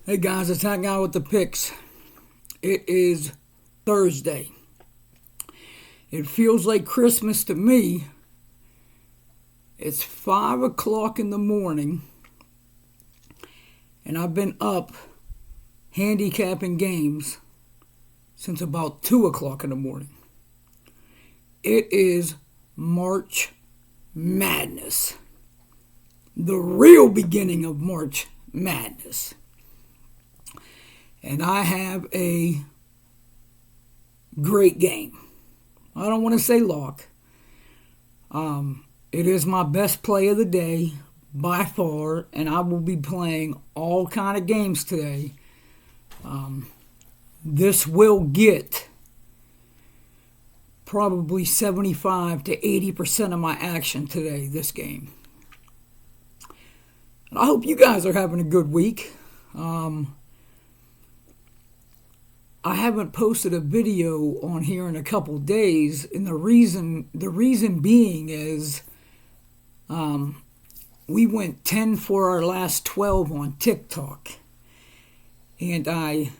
Hey guys, it's Hang Out with the Picks. It is Thursday. It feels like Christmas to me. It's 5 o'clock in the morning, and I've been up handicapping games since about 2 o'clock in the morning. It is March Madness. The real beginning of March Madness. And I have a great game. I don't want to say lock. It is my best play of the day by far, and I will be playing all kind of games today. This will get probably 75 to 80% of my action today, this game. And I hope you guys are having a good week. I haven't posted a video on here in a couple days, and the reason being is we went 10 for our last 12 on TikTok, and I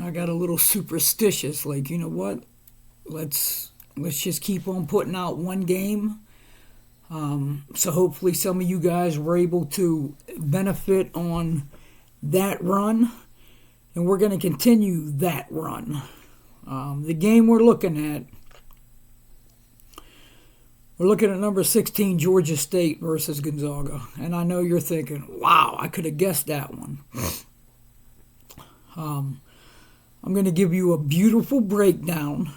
got a little superstitious. Like, you know what? Let's just keep on putting out one game. So hopefully some of you guys were able to benefit on that run. And we're going to continue that run. The game we're looking at number 16, Georgia State versus Gonzaga. And I know you're thinking, wow, I could have guessed that one. I'm going to give you a beautiful breakdown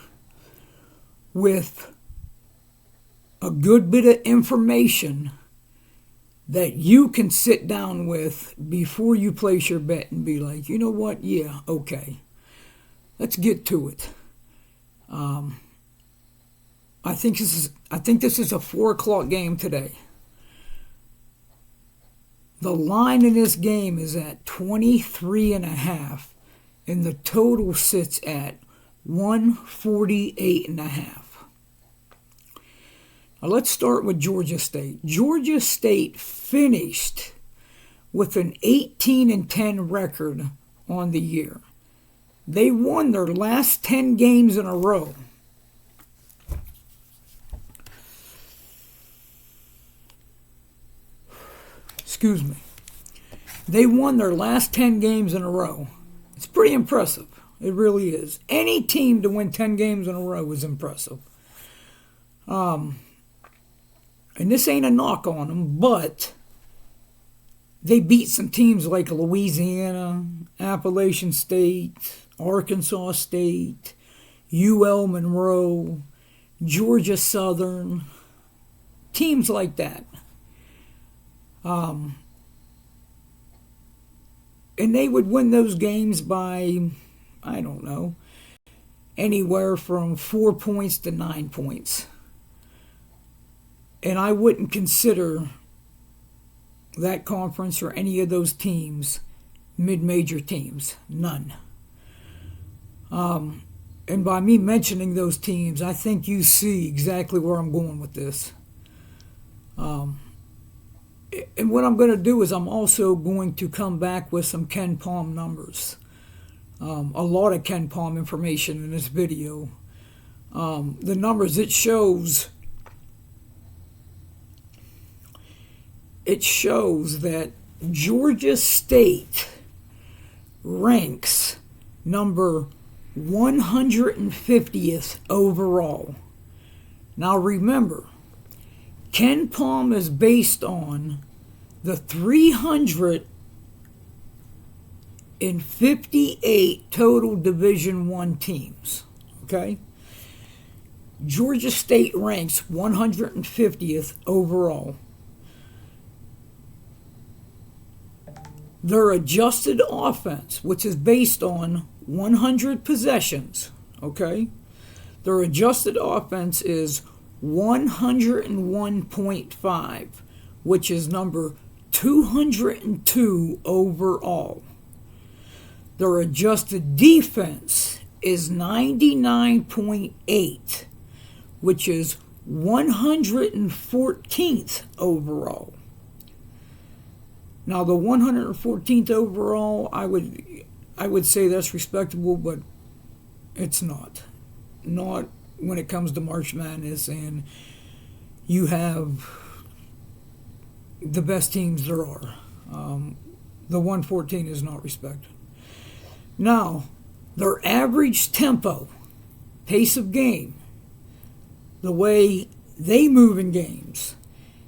with a good bit of information that you can sit down with before you place your bet and be like, you know what? Yeah, okay. Let's get to it. I think this is a 4 o'clock game today. The line in this game is at 23.5, and the total sits at 148.5. Now let's start with Georgia State. Georgia State finished with an 18-10 record on the year. They won their last 10 games in a row. Excuse me. They won their last 10 games in a row. It's pretty impressive. It really is. Any team to win 10 games in a row is impressive. And this ain't a knock on them, but they beat some teams like Louisiana, Appalachian State, Arkansas State, UL Monroe, Georgia Southern, teams like that. And they would win those games by, I don't know, anywhere from 4 points to 9 points. And I wouldn't consider that conference or any of those teams mid-major teams. None. And by me mentioning those teams, I think you see exactly where I'm going with this. And what I'm going to do is I'm also going to come back with some Ken Palm numbers. A lot of Ken Palm information in this video. The numbers it shows that Georgia State ranks number 150th overall. Now remember, Ken Palm is based on the 358 total Division I teams. Okay? Georgia State ranks 150th overall. Their adjusted offense, which is based on 100 possessions, okay? Their adjusted offense is 101.5, which is number 202 overall. Their adjusted defense is 99.8, which is 114th overall. Now the 114th overall, I would say that's respectable, but it's not. Not when it comes to March Madness, and you have the best teams there are. The 114 is not respected. Now, their average tempo, pace of game, the way they move in games,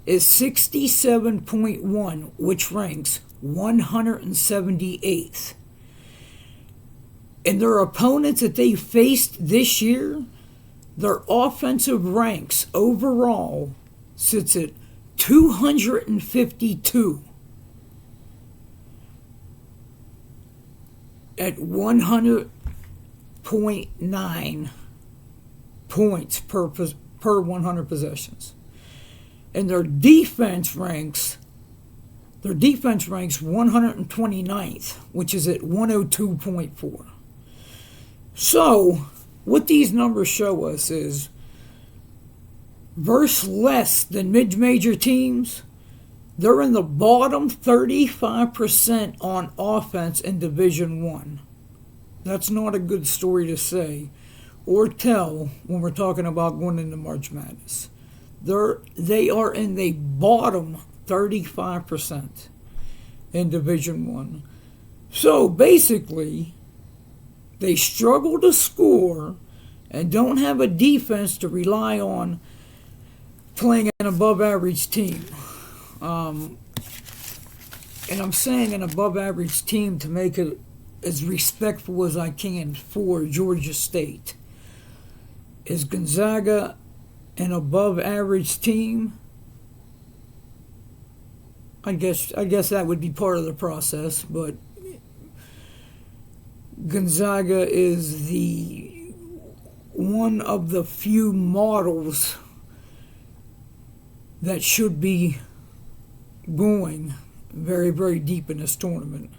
is 67.1, which ranks 178th. And their opponents that they faced this year, their offensive ranks overall sits at 252 at 100.9 points per 100 possessions. And their defense ranks 129th, which is at 102.4. So, what these numbers show us is, versus less than mid-major teams, they're in the bottom 35% on offense in Division I. That's not a good story to say or tell when we're talking about going into March Madness. They are in the bottom 35% in Division I. So basically, they struggle to score and don't have a defense to rely on playing an above-average team. And I'm saying an above-average team to make it as respectful as I can for Georgia State. Is Gonzaga an above-average team? I guess that would be part of the process, but Gonzaga is the one of the few models that should be going very, very deep in this tournament.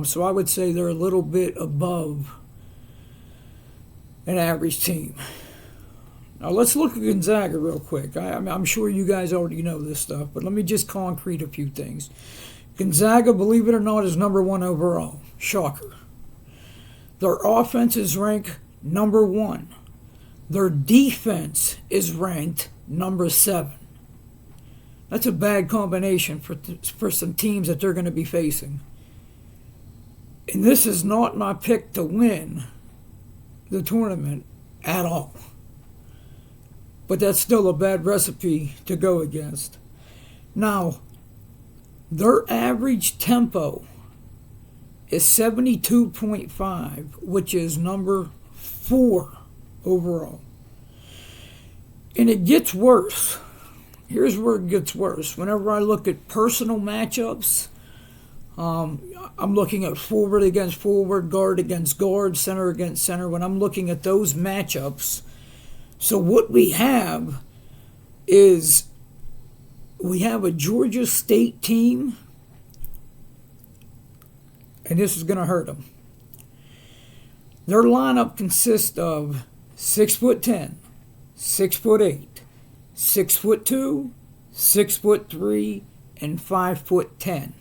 So I would say they're a little bit above an average team. Now let's look at Gonzaga real quick. I'm sure you guys already know this stuff, but let me just concrete a few things. Gonzaga, believe it or not, is number 1 overall. Shocker. Their offense is ranked number 1. Their defense is ranked number 7. That's a bad combination for some teams that they're going to be facing. And this is not my pick to win the tournament at all. But that's still a bad recipe to go against. Now, their average tempo is 72.5, which is number 4 overall. And it gets worse. Here's where it gets worse. Whenever I look at personal matchups, I'm looking at forward against forward, guard against guard, center against center. When I'm looking at those matchups, so what we have is we have a Georgia State team, and this is going to hurt them. Their lineup consists of 6'10", 6'8", 6'2", 6'3", and 5'10".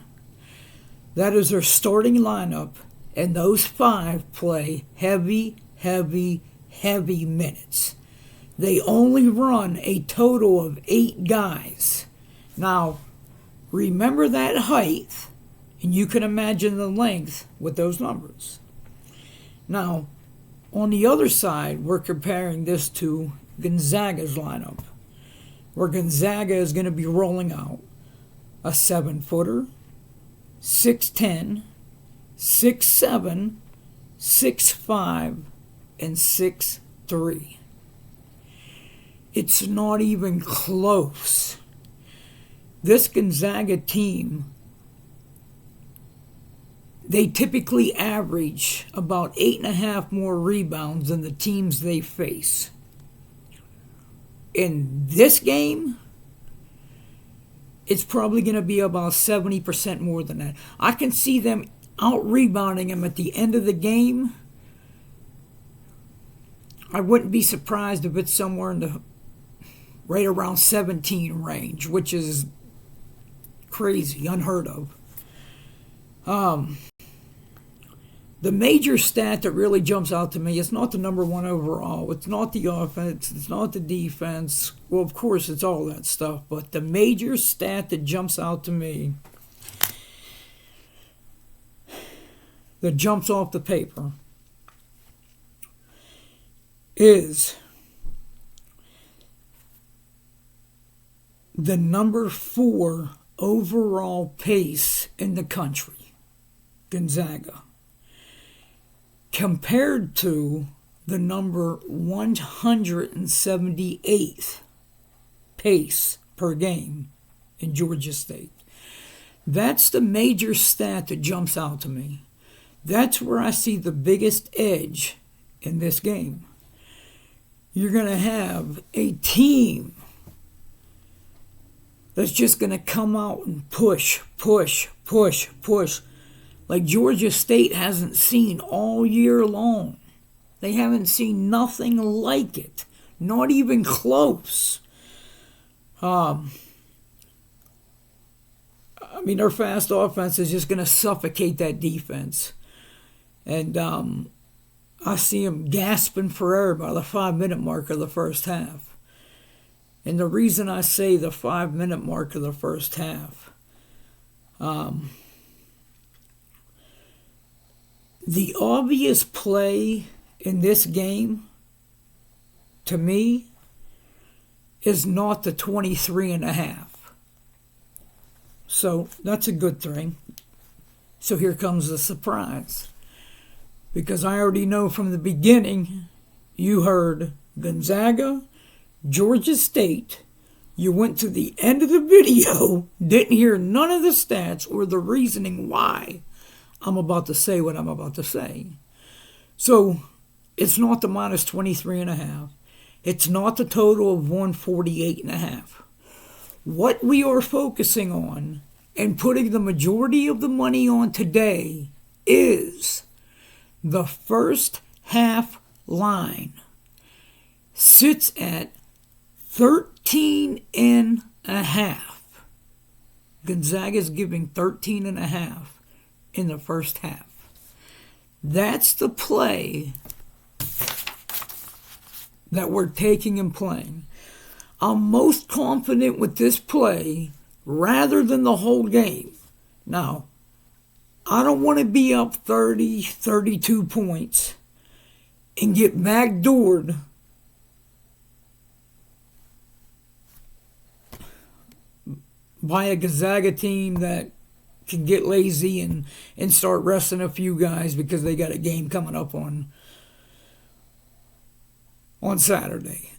That is their starting lineup, and those 5 play heavy minutes. They only run a total of 8 guys. Now, remember that height, and you can imagine the length with those numbers. Now, on the other side, we're comparing this to Gonzaga's lineup, where Gonzaga is going to be rolling out a 7-footer, 6'10", 6'7", 6'5", and 6'3". It's not even close. This Gonzaga team, they typically average about 8.5 more rebounds than the teams they face. In this game, it's probably going to be about 70% more than that. I can see them out-rebounding them at the end of the game. I wouldn't be surprised if it's somewhere in the right around 17 range, which is Crazy, unheard of. The major stat that really jumps out to me is not the number one overall. It's not the offense. It's not the defense. Well, of course, it's all that stuff. But the major stat that jumps out to me, that jumps off the paper, is the number 4 overall pace in the country, Gonzaga, compared to the number 178th pace per game in Georgia State. That's the major stat that jumps out to me. That's where I see the biggest edge in this game. You're going to have a team that's just going to come out and push, like Georgia State hasn't seen all year long. They haven't seen nothing like it, not even close. Their fast offense is just going to suffocate that defense. And I see them gasping for air by the 5-minute mark of the first half. And the reason I say the 5-minute mark of the first half, the obvious play in this game, to me, is not the 23.5. So that's a good thing. So here comes the surprise. Because I already know from the beginning, you heard Gonzaga, Georgia State. You went to the end of the video, didn't hear none of the stats or the reasoning why I'm about to say what I'm about to say. So it's not the minus 23.5. It's not the total of 148.5. What we are focusing on and putting the majority of the money on today is the first half line sits at 13.5. Gonzaga's giving 13.5 in the first half. That's the play that we're taking and playing. I'm most confident with this play rather than the whole game. Now, I don't want to be up 30, 32 points and get backdoored by a Gonzaga team that can get lazy and start resting a few guys because they got a game coming up on Saturday.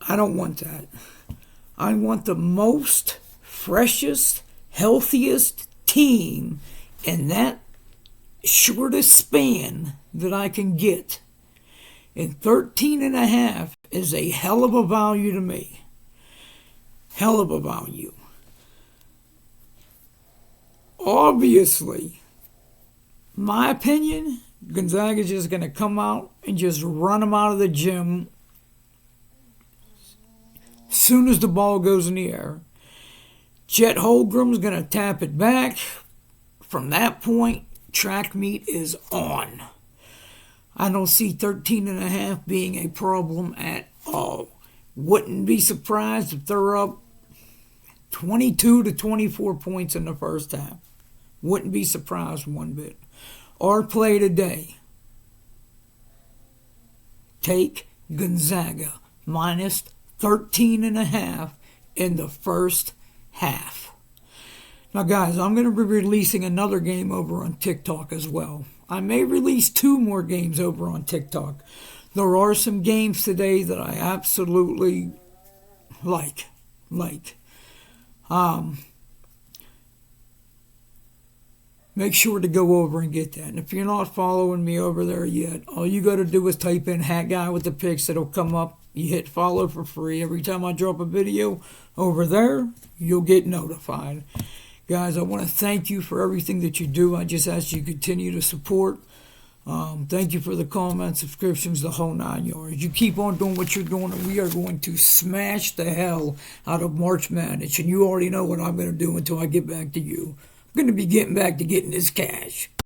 I don't want that. I want the most freshest, healthiest team in that shortest span that I can get. And 13.5 is a hell of a value to me. Hell of a value. Obviously, my opinion, Gonzaga's just going to come out and just run them out of the gym as soon as the ball goes in the air. Chet Holmgren's going to tap it back. From that point, track meet is on. I don't see 13.5 being a problem at all. Wouldn't be surprised if they're up 22 to 24 points in the first half. Wouldn't be surprised one bit. Our play today, take Gonzaga minus 13.5 in the first half. Now, guys, I'm going to be releasing another game over on TikTok as well. I may release 2 more games over on TikTok. There are some games today that I absolutely like. Make sure to go over and get that. And if you're not following me over there yet, all you got to do is type in Hat Guy with the Picks. It'll come up. You hit follow for free. Every time I drop a video over there, you'll get notified. Guys, I want to thank you for everything that you do. I just ask you to continue to support. Thank you for the comments, subscriptions, the whole 9 yards. You keep on doing what you're doing, and we are going to smash the hell out of March Madness. And you already know what I'm going to do until I get back to you. I'm going to be getting back to getting this cash.